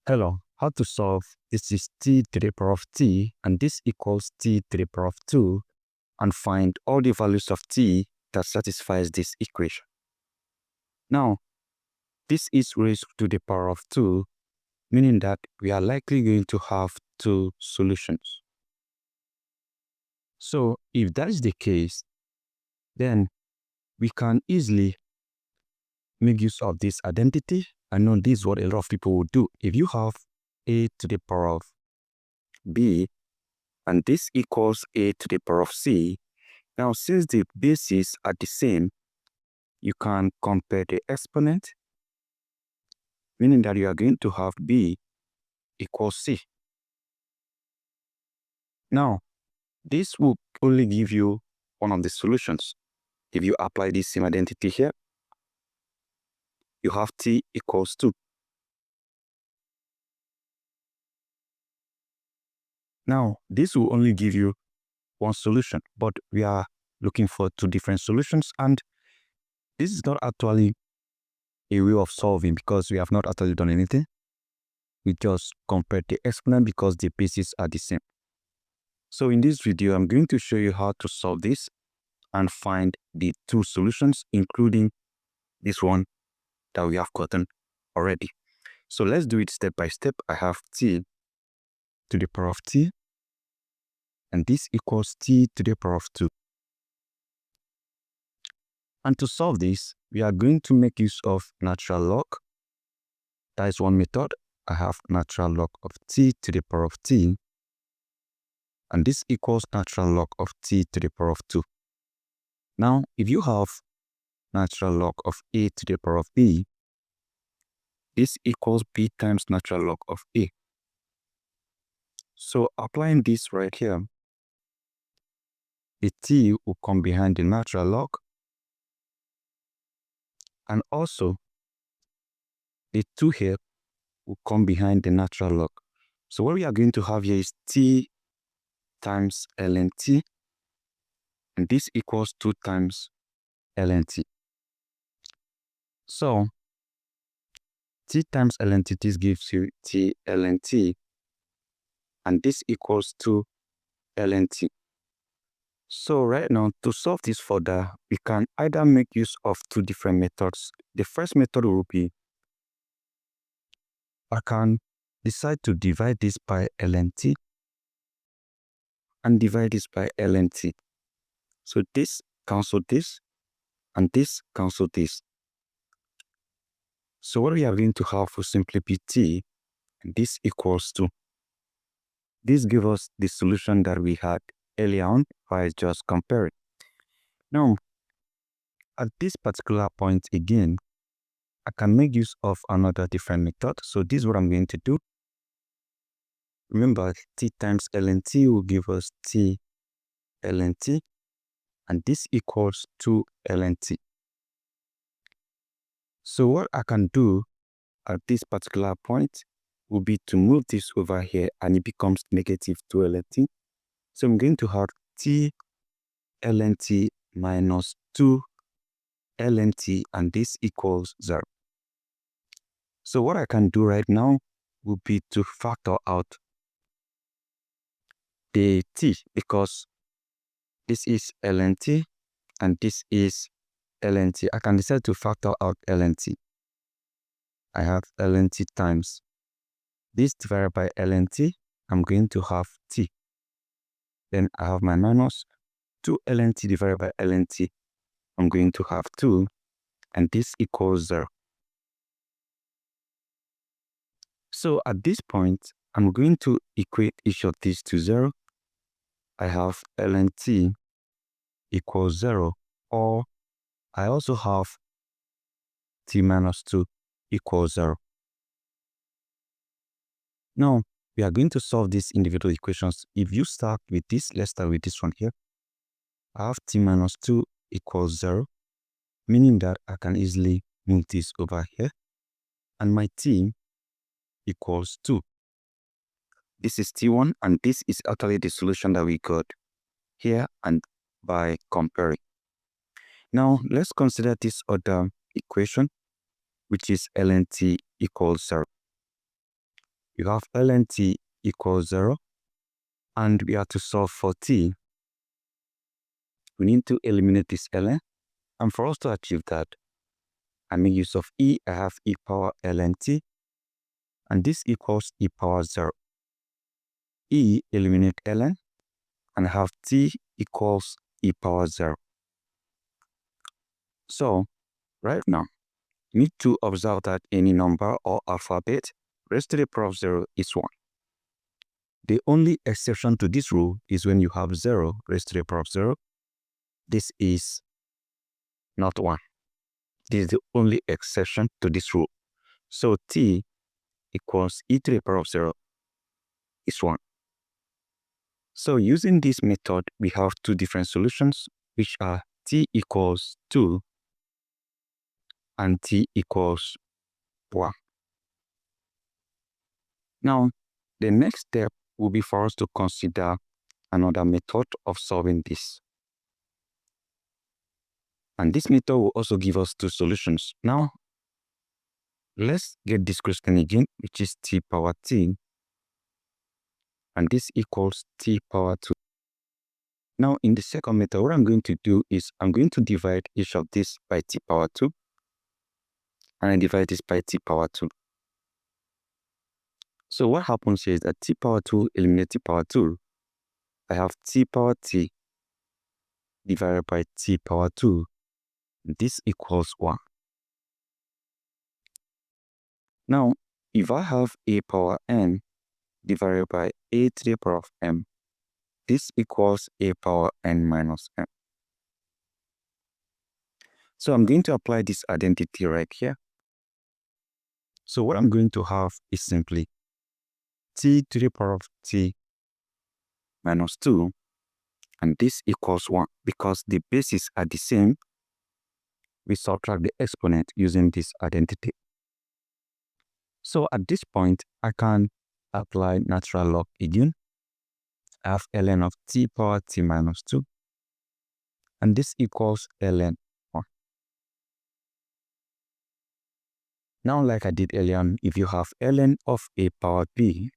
Hello, how to solve this is t to the power of t and this equals t to the power of 2 and find all the values of t that satisfies this equation. Now, this is raised to the power of 2, meaning that we are likely going to have two solutions. So, if that is the case, then we can easily make use of this identity. I know this is what a lot of people would do. If you have a to the power of b and this equals a to the power of c, now since the bases are the same, you can compare the exponent, meaning that you are going to have b equals c. Now, this will only give you one of the solutions. If you apply this same identity here, you have t equals 2. Now, this will only give you one solution, but we are looking for two different solutions, and this is not actually a way of solving because we have not actually done anything. We just compared the exponent because the bases are the same. So in this video, I'm going to show you how to solve this and find the two solutions, including this one that we have gotten already. So let's do it step by step. I have t to the power of t, and this equals t to the power of 2. And to solve this, we are going to make use of natural log. That is one method. I have natural log of t to the power of t, and this equals natural log of t to the power of 2. Now, if you have natural log of a to the power of b, this equals b times natural log of a. So applying this right here, the t will come behind the natural log, and also the 2 here will come behind the natural log. So what we are going to have here is t times ln t, and this equals 2 times ln t. So t times ln t, this gives you t ln t, and this equals 2 ln t. So right now, to solve this further, we can either make use of two different methods. The first method will be, I can decide to divide this by ln t and divide this by ln t. So this cancel this, and this cancel this. So what we are going to have will simply be t, and this equals 2. This gives us the solution that we had earlier on by just comparing. Now, at this particular point again, I can make use of another different method. So this is what I'm going to do. Remember, t times ln t will give us t ln t, and this equals 2 ln t. So what I can do at this particular point will be to move this over here, and it becomes negative 2 ln t. So I'm going to have t ln t minus 2 ln t, and this equals 0. So what I can do right now will be to factor out the t, because this is ln t and this is ln t. I can decide to factor out ln t. I have ln t times this divided by ln t. I'm going to have t. Then I have my minus 2 ln t divided by ln t. I'm going to have 2, and this equals 0. So at this point, I'm going to equate each of these to 0. I have ln t equals 0, or I also have t minus 2 equals 0. Now, we are going to solve these individual equations. If you start with this, let's start with this one here. I have t minus 2 equals 0, meaning that I can easily move this over here, and my t equals 2. This is t1, and this is actually the solution that we got here and by comparing. Now, let's consider this other equation, which is ln t equals 0. you have ln t equals 0, and we have to solve for t. We need to eliminate this ln, and for us to achieve that, I make use of e. I have e power ln t, and this equals e power 0. E eliminate ln, and I have t equals e power 0. So, right now, you need to observe that any number or alphabet raised to the power of 0 is 1. The only exception to this rule is when you have 0 raised to the power of 0. This is not 1. This is the only exception to this rule. So t equals e to the power of 0 is 1. So using this method, we have two different solutions, which are t equals 2 and t equals 1. Now, the next step will be for us to consider another method of solving this. And this method will also give us two solutions. Now, let's get this question again, which is t power t, and this equals t power 2. Now, in the second method, what I'm going to do is I'm going to divide each of this by t power 2, and I divide this by t power 2. So what happens here is that t power 2 eliminates t power 2. I have t power t divided by t power 2. This equals 1. Now, if I have a power n divided by a to the power of m, this equals a power n minus m. So I'm going to apply this identity right here. So what I'm going to have is simply t to the power of t minus 2, and this equals 1. Because the bases are the same, we subtract the exponent using this identity. So at this point, I can apply natural log again. I have ln of t power t minus 2, and this equals ln 1. Now, like I did earlier on, if you have ln of a power b,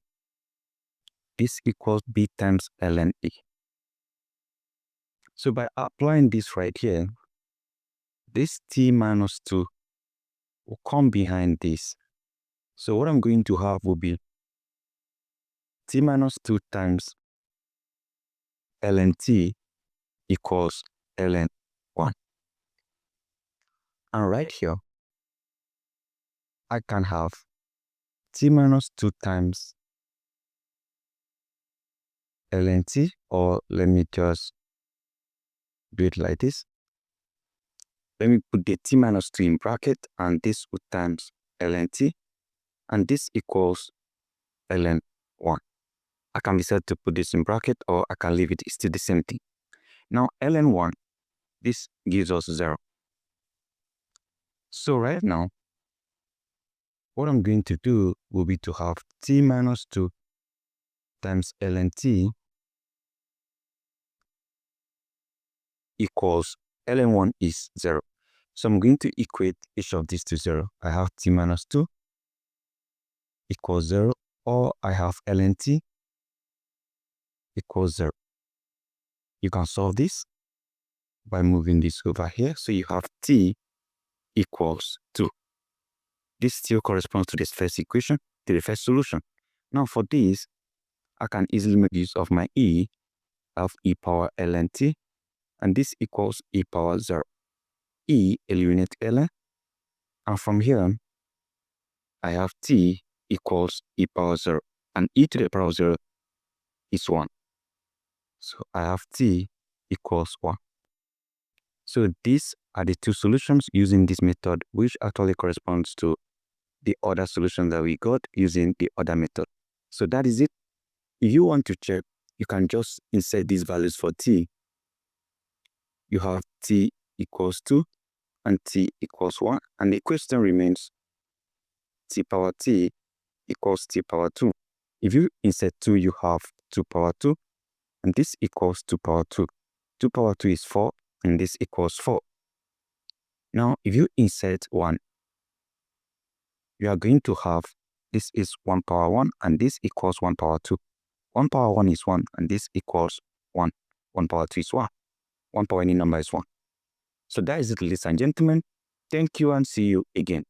this equals b times ln a. So by applying this right here, this t minus 2 will come behind this. So what I'm going to have will be t minus 2 times ln t equals ln 1. And right here, I can have t minus 2 times ln t, or let me just do it like this. Let me put the t minus 2 in bracket, and this will times ln t, and this equals ln 1. I can decide to put this in bracket, or I can leave it. It's still the same thing. Now, ln 1, this gives us 0. So right now, what I'm going to do will be to have t minus 2 times ln t equals ln 1 is 0. So I'm going to equate each of these to 0. I have t minus 2 equals 0, or I have ln t equals 0. You can solve this by moving this over here. So you have t equals 2. This still corresponds to this first equation, to the first solution. Now for this, I can easily make use of my e. I have e power ln t, and this equals e power 0. E eliminate ln, and from here, I have t equals e power 0, and e to the power of 0 is 1. So I have t equals 1. So these are the two solutions using this method, which actually corresponds to the other solution that we got using the other method. So that is it. If you want to check, you can just insert these values for t. You have t equals 2 and t equals 1, and the question remains t power t equals t power 2. If you insert 2, you have 2 power 2, and this equals 2 power 2. 2 power 2 is 4, and this equals 4. Now, if you insert 1, you are going to have this is 1 power 1 and this equals 1 power 2. 1 power 1 is 1 and this equals 1. 1 power 2 is 1. 1 power any number is 1. So that is it, ladies and gentlemen. Thank you and see you again.